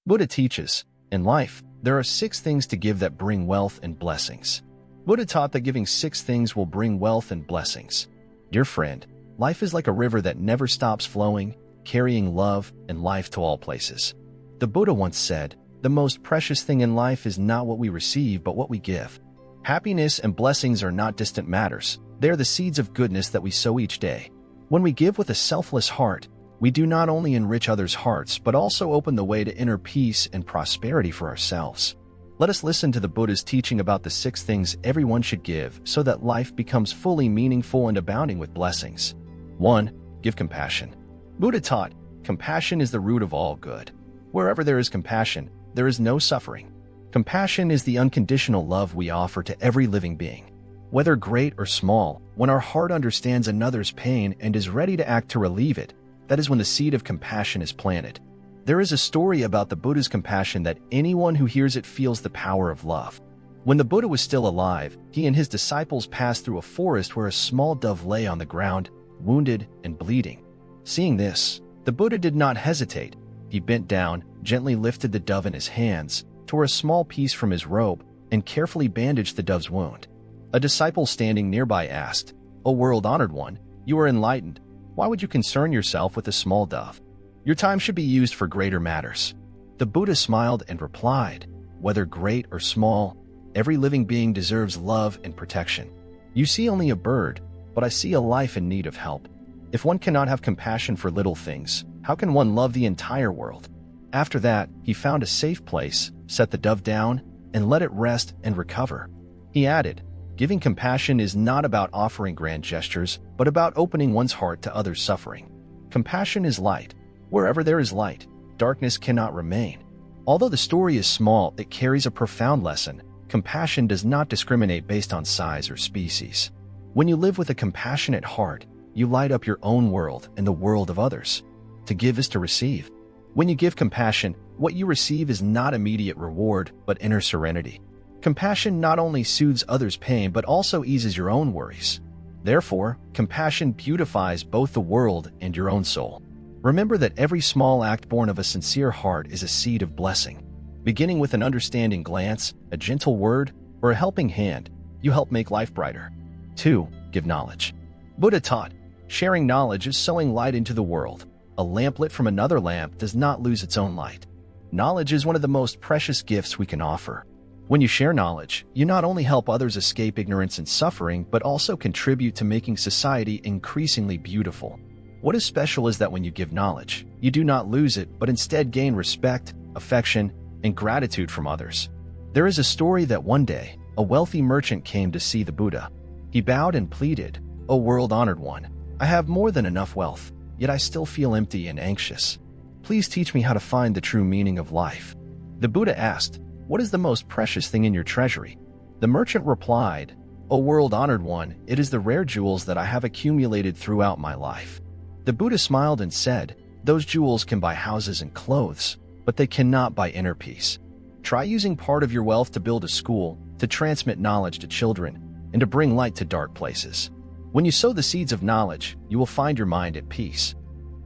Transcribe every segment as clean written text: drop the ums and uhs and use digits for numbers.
Buddha teaches, in life, there are 6 things to give that bring wealth and blessings. Buddha taught that giving 6 things will bring wealth and blessings. Dear friend, life is like a river that never stops flowing, carrying love and life to all places. The Buddha once said, the most precious thing in life is not what we receive but what we give. Happiness and blessings are not distant matters. They are the seeds of goodness that we sow each day. When we give with a selfless heart, we do not only enrich others' hearts but also open the way to inner peace and prosperity for ourselves. Let us listen to the Buddha's teaching about the 6 things everyone should give so that life becomes fully meaningful and abounding with blessings. 1. Give compassion. Buddha taught, compassion is the root of all good. Wherever there is compassion, there is no suffering. Compassion is the unconditional love we offer to every living being. Whether great or small, when our heart understands another's pain and is ready to act to relieve it, that is when the seed of compassion is planted. There is a story about the Buddha's compassion that anyone who hears it feels the power of love. When the Buddha was still alive, he and his disciples passed through a forest where a small dove lay on the ground, wounded and bleeding. Seeing this, the Buddha did not hesitate. He bent down, gently lifted the dove in his hands, tore a small piece from his robe, and carefully bandaged the dove's wound. A disciple standing nearby asked, "O world-honored one, you are enlightened. Why would you concern yourself with a small dove? Your time should be used for greater matters." The Buddha smiled and replied, "Whether great or small, every living being deserves love and protection. You see only a bird, but I see a life in need of help. If one cannot have compassion for little things, how can one love the entire world?" After that, he found a safe place, set the dove down, and let it rest and recover. He added, "Giving compassion is not about offering grand gestures, but about opening one's heart to others' suffering. Compassion is light. Wherever there is light, darkness cannot remain." Although the story is small, it carries a profound lesson. Compassion does not discriminate based on size or species. When you live with a compassionate heart, you light up your own world and the world of others. To give is to receive. When you give compassion, what you receive is not immediate reward, but inner serenity. Compassion not only soothes others' pain but also eases your own worries. Therefore, compassion beautifies both the world and your own soul. Remember that every small act born of a sincere heart is a seed of blessing. Beginning with an understanding glance, a gentle word, or a helping hand, you help make life brighter. 2. Give knowledge. Buddha taught, sharing knowledge is sowing light into the world. A lamp lit from another lamp does not lose its own light. Knowledge is one of the most precious gifts we can offer. When you share knowledge, you not only help others escape ignorance and suffering, but also contribute to making society increasingly beautiful. What is special is that when you give knowledge, you do not lose it, but instead gain respect, affection, and gratitude from others. There is a story that one day, a wealthy merchant came to see the Buddha. He bowed and pleaded, "O world-honored one, I have more than enough wealth, yet I still feel empty and anxious. Please teach me how to find the true meaning of life." The Buddha asked, "What is the most precious thing in your treasury?" The merchant replied, "O world-honored one, it is the rare jewels that I have accumulated throughout my life." The Buddha smiled and said, "Those jewels can buy houses and clothes, but they cannot buy inner peace. Try using part of your wealth to build a school, to transmit knowledge to children, and to bring light to dark places. When you sow the seeds of knowledge, you will find your mind at peace."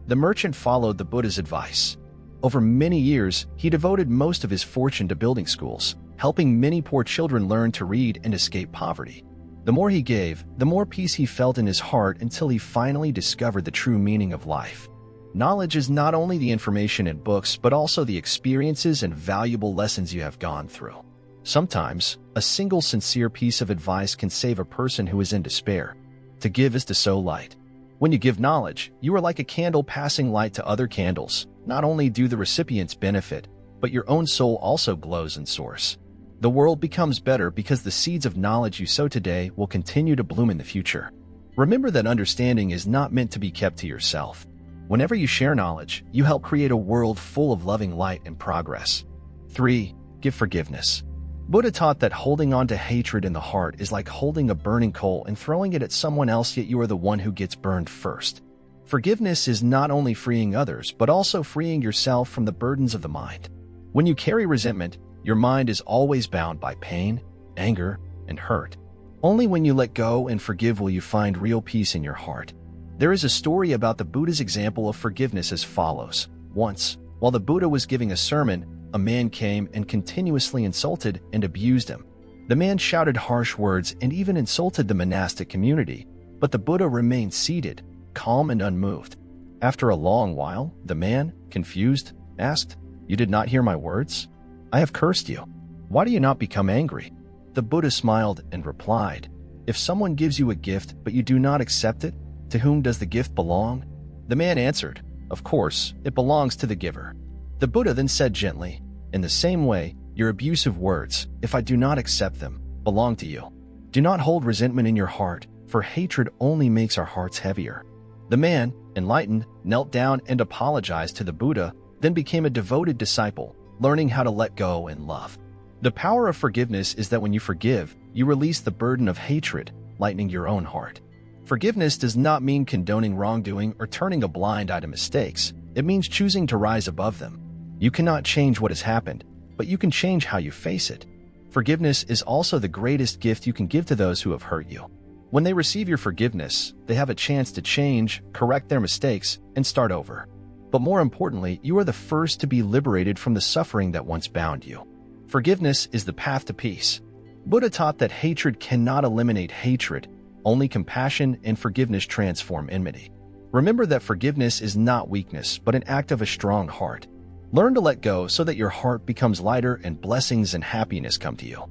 The merchant followed the Buddha's advice. Over many years, he devoted most of his fortune to building schools, helping many poor children learn to read and escape poverty. The more he gave, the more peace he felt in his heart until he finally discovered the true meaning of life. Knowledge is not only the information in books, but also the experiences and valuable lessons you have gone through. Sometimes, a single sincere piece of advice can save a person who is in despair. To give is to sow light. When you give knowledge, you are like a candle passing light to other candles. Not only do the recipients benefit, but your own soul also glows and soars. The world becomes better because the seeds of knowledge you sow today will continue to bloom in the future. Remember that understanding is not meant to be kept to yourself. Whenever you share knowledge, you help create a world full of loving light and progress. 3. Give forgiveness. Buddha taught that holding on to hatred in the heart is like holding a burning coal and throwing it at someone else, yet you are the one who gets burned first. Forgiveness is not only freeing others, but also freeing yourself from the burdens of the mind. When you carry resentment, your mind is always bound by pain, anger, and hurt. Only when you let go and forgive will you find real peace in your heart. There is a story about the Buddha's example of forgiveness as follows. Once, while the Buddha was giving a sermon, a man came and continuously insulted and abused him. The man shouted harsh words and even insulted the monastic community, but the Buddha remained seated, calm and unmoved. After a long while, the man, confused, asked, "You did not hear my words? I have cursed you. Why do you not become angry?" The Buddha smiled and replied, "If someone gives you a gift but you do not accept it, to whom does the gift belong?" The man answered, "Of course, it belongs to the giver." The Buddha then said gently, "In the same way, your abusive words, if I do not accept them, belong to you. Do not hold resentment in your heart, for hatred only makes our hearts heavier." The man, enlightened, knelt down and apologized to the Buddha, then became a devoted disciple, learning how to let go and love. The power of forgiveness is that when you forgive, you release the burden of hatred, lightening your own heart. Forgiveness does not mean condoning wrongdoing or turning a blind eye to mistakes. It means choosing to rise above them. You cannot change what has happened, but you can change how you face it. Forgiveness is also the greatest gift you can give to those who have hurt you. When they receive your forgiveness, they have a chance to change, correct their mistakes, and start over. But more importantly, you are the first to be liberated from the suffering that once bound you. Forgiveness is the path to peace. Buddha taught that hatred cannot eliminate hatred. Only compassion and forgiveness transform enmity. Remember that forgiveness is not weakness, but an act of a strong heart. Learn to let go so that your heart becomes lighter and blessings and happiness come to you.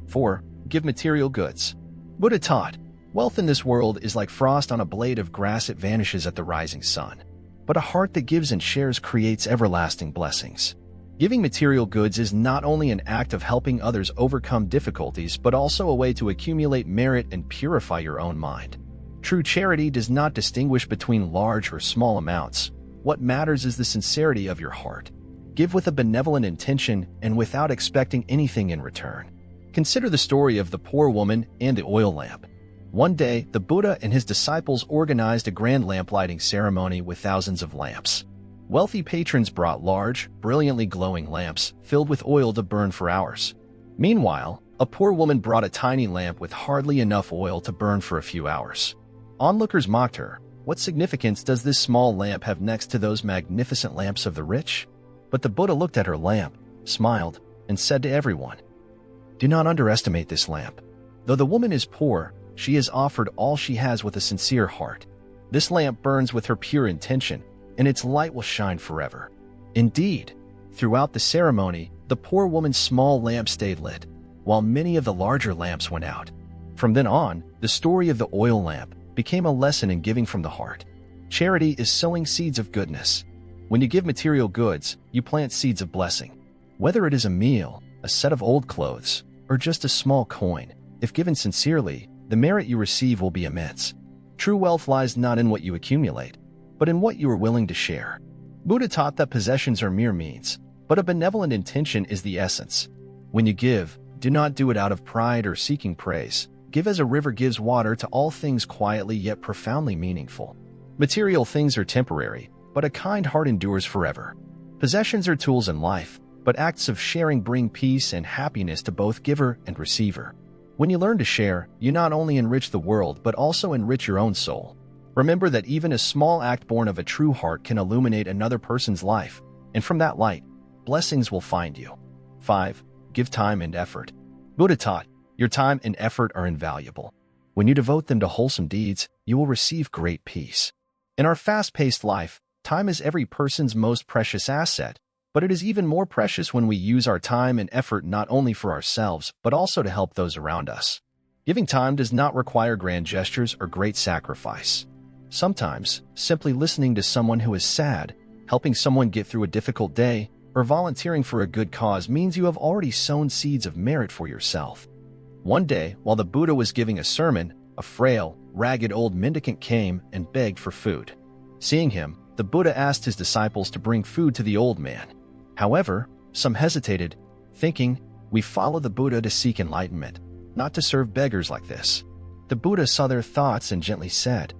4. Give material goods. Buddha taught, wealth in this world is like frost on a blade of grass, it vanishes at the rising sun. But a heart that gives and shares creates everlasting blessings. Giving material goods is not only an act of helping others overcome difficulties, but also a way to accumulate merit and purify your own mind. True charity does not distinguish between large or small amounts. What matters is the sincerity of your heart. Give with a benevolent intention and without expecting anything in return. Consider the story of the poor woman and the oil lamp. One day, the Buddha and his disciples organized a grand lamp lighting ceremony with thousands of lamps. Wealthy patrons brought large, brilliantly glowing lamps filled with oil to burn for hours. Meanwhile, a poor woman brought a tiny lamp with hardly enough oil to burn for a few hours. Onlookers mocked her. What significance does this small lamp have next to those magnificent lamps of the rich? But the Buddha looked at her lamp, smiled, and said to everyone, "Do not underestimate this lamp. Though the woman is poor, she has offered all she has with a sincere heart. This lamp burns with her pure intention, and its light will shine forever." Indeed, throughout the ceremony, the poor woman's small lamp stayed lit, while many of the larger lamps went out. From then on, the story of the oil lamp became a lesson in giving from the heart. Charity is sowing seeds of goodness. When you give material goods, you plant seeds of blessing. Whether it is a meal, a set of old clothes, or just a small coin, if given sincerely, the merit you receive will be immense. True wealth lies not in what you accumulate, but in what you are willing to share. Buddha taught that possessions are mere means, but a benevolent intention is the essence. When you give, do not do it out of pride or seeking praise. Give as a river gives water to all things, quietly yet profoundly meaningful. Material things are temporary, but a kind heart endures forever. Possessions are tools in life, but acts of sharing bring peace and happiness to both giver and receiver. When you learn to share, you not only enrich the world but also enrich your own soul. Remember that even a small act born of a true heart can illuminate another person's life, and from that light, blessings will find you. 5. Give time and effort. Buddha taught, your time and effort are invaluable. When you devote them to wholesome deeds, you will receive great peace. In our fast-paced life, time is every person's most precious asset, but it is even more precious when we use our time and effort not only for ourselves, but also to help those around us. Giving time does not require grand gestures or great sacrifice. Sometimes, simply listening to someone who is sad, helping someone get through a difficult day, or volunteering for a good cause means you have already sown seeds of merit for yourself. One day, while the Buddha was giving a sermon, a frail, ragged old mendicant came and begged for food. Seeing him, the Buddha asked his disciples to bring food to the old man. However, some hesitated, thinking, we follow the Buddha to seek enlightenment, not to serve beggars like this. The Buddha saw their thoughts and gently said,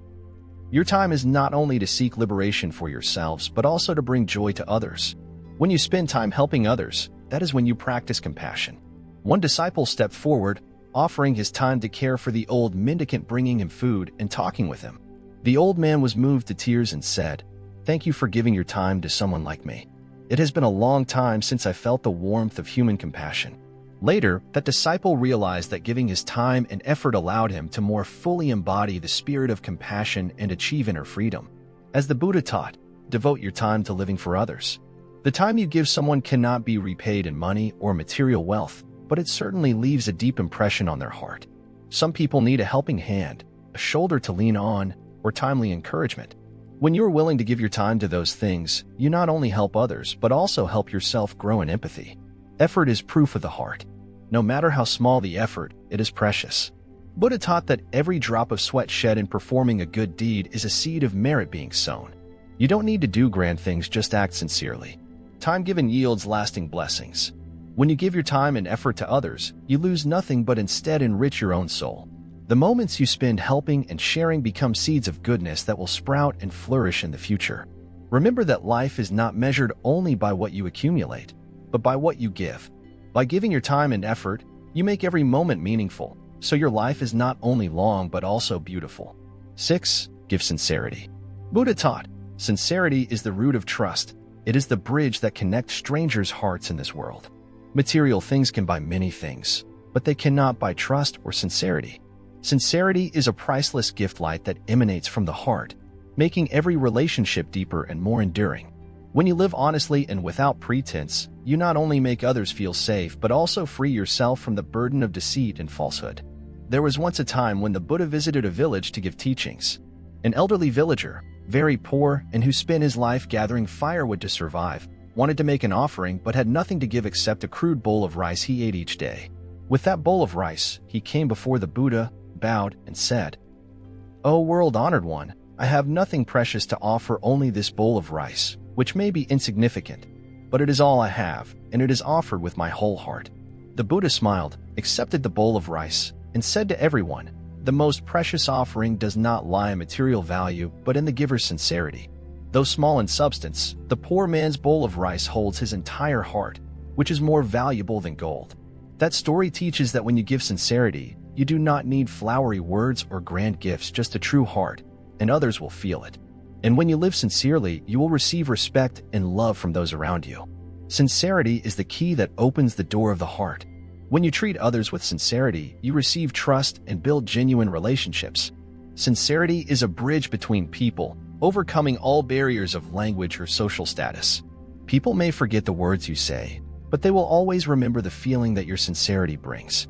your time is not only to seek liberation for yourselves, but also to bring joy to others. When you spend time helping others, that is when you practice compassion. One disciple stepped forward, offering his time to care for the old mendicant, bringing him food and talking with him. The old man was moved to tears and said, thank you for giving your time to someone like me. It has been a long time since I felt the warmth of human compassion." Later, that disciple realized that giving his time and effort allowed him to more fully embody the spirit of compassion and achieve inner freedom. As the Buddha taught, devote your time to living for others. The time you give someone cannot be repaid in money or material wealth, but it certainly leaves a deep impression on their heart. Some people need a helping hand, a shoulder to lean on, or timely encouragement. When you are willing to give your time to those things, you not only help others, but also help yourself grow in empathy. Effort is proof of the heart. No matter how small the effort, it is precious. Buddha taught that every drop of sweat shed in performing a good deed is a seed of merit being sown. You don't need to do grand things, just act sincerely. Time given yields lasting blessings. When you give your time and effort to others, you lose nothing but instead enrich your own soul. The moments you spend helping and sharing become seeds of goodness that will sprout and flourish in the future. Remember that life is not measured only by what you accumulate, but by what you give. By giving your time and effort, you make every moment meaningful, so your life is not only long but also beautiful. 6. Give sincerity. Buddha taught, sincerity is the root of trust. It is the bridge that connects strangers' hearts in this world. Material things can buy many things, but they cannot buy trust or sincerity. Sincerity is a priceless gift light that emanates from the heart, making every relationship deeper and more enduring. When you live honestly and without pretense, you not only make others feel safe but also free yourself from the burden of deceit and falsehood. There was once a time when the Buddha visited a village to give teachings. An elderly villager, very poor and who spent his life gathering firewood to survive, wanted to make an offering but had nothing to give except a crude bowl of rice he ate each day. With that bowl of rice, he came before the Buddha, bowed, and said, "O world-honored one, I have nothing precious to offer, only this bowl of rice, which may be insignificant, but it is all I have, and it is offered with my whole heart." The Buddha smiled, accepted the bowl of rice, and said to everyone, "The most precious offering does not lie in material value, but in the giver's sincerity." Though small in substance, the poor man's bowl of rice holds his entire heart, which is more valuable than gold. That story teaches that when you give sincerity, you do not need flowery words or grand gifts, just a true heart, and others will feel it. And when you live sincerely, you will receive respect and love from those around you. Sincerity is the key that opens the door of the heart. When you treat others with sincerity, you receive trust and build genuine relationships. Sincerity is a bridge between people, overcoming all barriers of language or social status. People may forget the words you say, but they will always remember the feeling that your sincerity brings.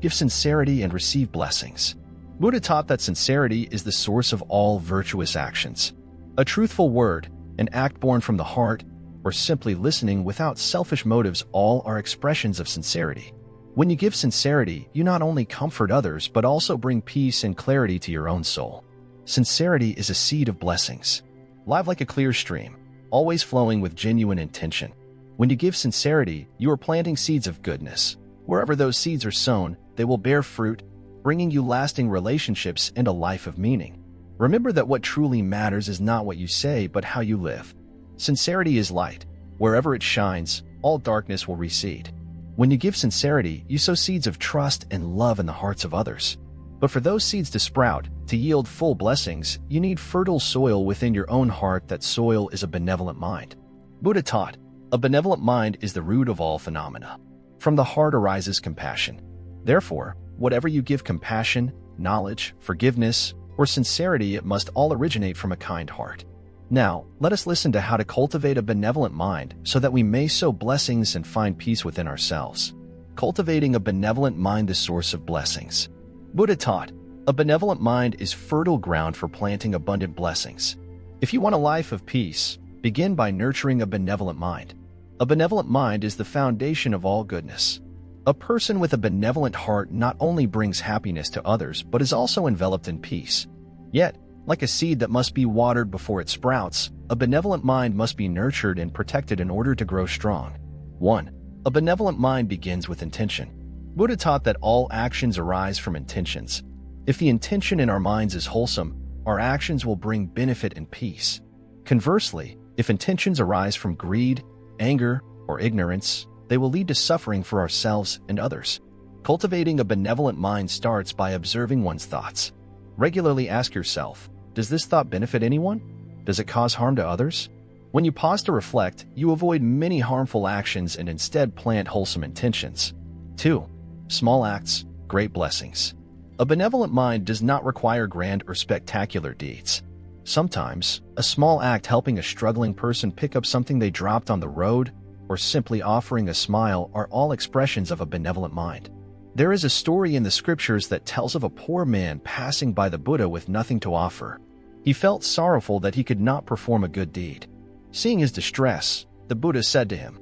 Give sincerity and receive blessings. Buddha taught that sincerity is the source of all virtuous actions. A truthful word, an act born from the heart, or simply listening without selfish motives, all are expressions of sincerity. When you give sincerity, you not only comfort others but also bring peace and clarity to your own soul. Sincerity is a seed of blessings, live like a clear stream, always flowing with genuine intention. When you give sincerity, you are planting seeds of goodness. Wherever those seeds are sown, they will bear fruit, bringing you lasting relationships and a life of meaning. Remember that what truly matters is not what you say, but how you live. Sincerity is light. Wherever it shines, all darkness will recede. When you give sincerity, you sow seeds of trust and love in the hearts of others. But for those seeds to sprout, to yield full blessings, you need fertile soil within your own heart. That soil is a benevolent mind. Buddha taught, a benevolent mind is the root of all phenomena. From the heart arises compassion. Therefore, whatever you give compassion, knowledge, forgiveness, or sincerity, it must all originate from a kind heart. Now, let us listen to how to cultivate a benevolent mind so that we may sow blessings and find peace within ourselves. Cultivating a benevolent mind, the source of blessings. Buddha taught, a benevolent mind is fertile ground for planting abundant blessings. If you want a life of peace, begin by nurturing a benevolent mind. A benevolent mind is the foundation of all goodness. A person with a benevolent heart not only brings happiness to others, but is also enveloped in peace. Yet, like a seed that must be watered before it sprouts, a benevolent mind must be nurtured and protected in order to grow strong. 1. A benevolent mind begins with intention. Buddha taught that all actions arise from intentions. If the intention in our minds is wholesome, our actions will bring benefit and peace. Conversely, if intentions arise from greed, anger, or ignorance, they will lead to suffering for ourselves and others. Cultivating a benevolent mind starts by observing one's thoughts. Regularly ask yourself, does this thought benefit anyone? Does it cause harm to others? When you pause to reflect, you avoid many harmful actions and instead plant wholesome intentions. 2. Small acts, great blessings. A benevolent mind does not require grand or spectacular deeds. Sometimes, a small act helping a struggling person pick up something they dropped on the road, or simply offering a smile are all expressions of a benevolent mind. There is a story in the scriptures that tells of a poor man passing by the Buddha with nothing to offer. He felt sorrowful that he could not perform a good deed. Seeing his distress, the Buddha said to him,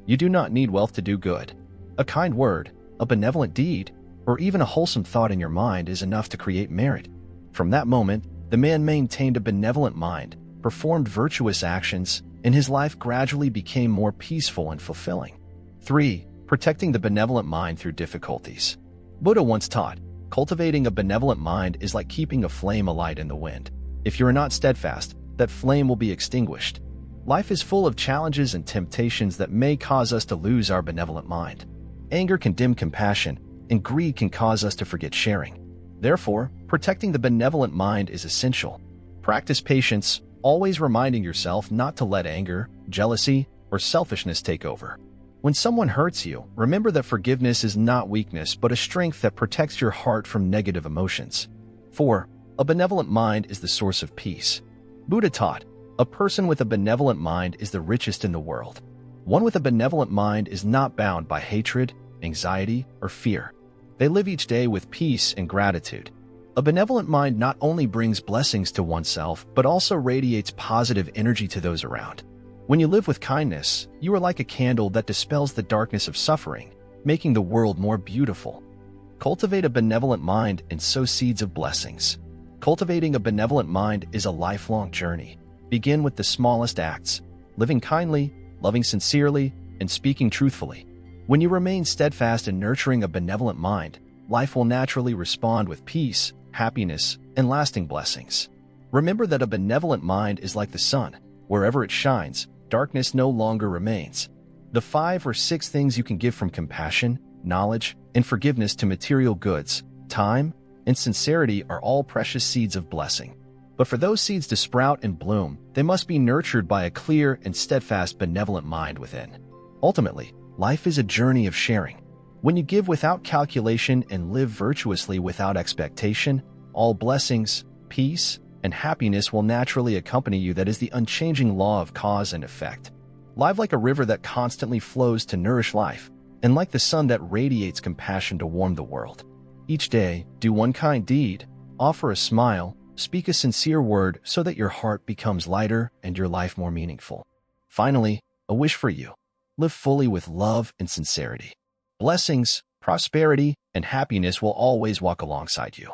"You do not need wealth to do good. A kind word, a benevolent deed, or even a wholesome thought in your mind is enough to create merit." From that moment, the man maintained a benevolent mind, performed virtuous actions, and his life gradually became more peaceful and fulfilling. 3. Protecting the benevolent mind through difficulties. Buddha once taught, cultivating a benevolent mind is like keeping a flame alight in the wind. If you are not steadfast, that flame will be extinguished. Life is full of challenges and temptations that may cause us to lose our benevolent mind. Anger can dim compassion, and greed can cause us to forget sharing. Therefore, protecting the benevolent mind is essential. Practice patience, always reminding yourself not to let anger, jealousy, or selfishness take over. When someone hurts you, remember that forgiveness is not weakness but a strength that protects your heart from negative emotions. 4. A benevolent mind is the source of peace. Buddha taught, a person with a benevolent mind is the richest in the world. One with a benevolent mind is not bound by hatred, anxiety, or fear. They live each day with peace and gratitude. A benevolent mind not only brings blessings to oneself, but also radiates positive energy to those around. When you live with kindness, you are like a candle that dispels the darkness of suffering, making the world more beautiful. Cultivate a benevolent mind and sow seeds of blessings. Cultivating a benevolent mind is a lifelong journey. Begin with the smallest acts, living kindly, loving sincerely, and speaking truthfully. When you remain steadfast in nurturing a benevolent mind, life will naturally respond with peace, happiness, and lasting blessings. Remember that a benevolent mind is like the sun. Wherever it shines, darkness no longer remains. The 5 or 6 things you can give from compassion, knowledge, and forgiveness to material goods, time, and sincerity are all precious seeds of blessing. But for those seeds to sprout and bloom, they must be nurtured by a clear and steadfast benevolent mind within. Ultimately, life is a journey of sharing. When you give without calculation and live virtuously without expectation, all blessings, peace, and happiness will naturally accompany you. That is the unchanging law of cause and effect. Live like a river that constantly flows to nourish life, and like the sun that radiates compassion to warm the world. Each day, do one kind deed, offer a smile, speak a sincere word so that your heart becomes lighter and your life more meaningful. Finally, a wish for you. Live fully with love and sincerity. Blessings, prosperity, and happiness will always walk alongside you.